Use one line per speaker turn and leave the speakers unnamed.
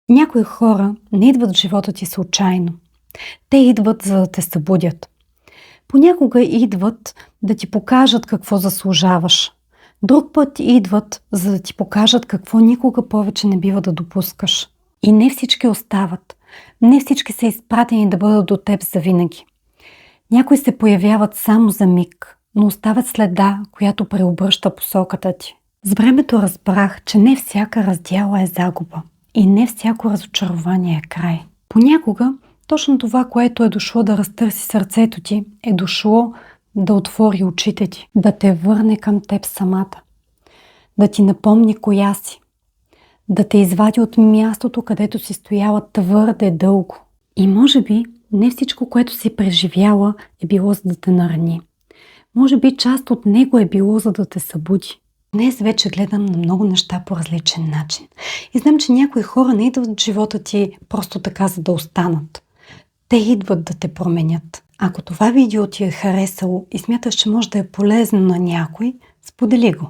Някои хора не идват в живота ти случайно. Те идват, за да те събудят. Понякога идват да ти покажат какво заслужаваш. Друг път идват, за да ти покажат какво никога повече не бива да допускаш. И не всички остават. Не всички са изпратени да бъдат до теб завинаги. Някои се появяват само за миг, но оставят следа, която преобръща посоката ти. С времето разбрах, че не всяка раздяла е загуба и не всяко разочарование е край. Понякога точно това, което е дошло да разтърси сърцето ти, е дошло да отвори очите ти, да те върне към теб самата, да ти напомни коя си, да те извади от мястото, където си стояла твърде дълго. И може би не всичко, което си преживяла, е било за да те нарани. Може би част от него е било за да те събуди. Днес вече гледам на много неща по различен начин. И знам, че някои хора не идват в живота ти просто така, за да останат. Те идват да те променят. Ако това видео ти е харесало и смяташ, че може да е полезно на някой, сподели го.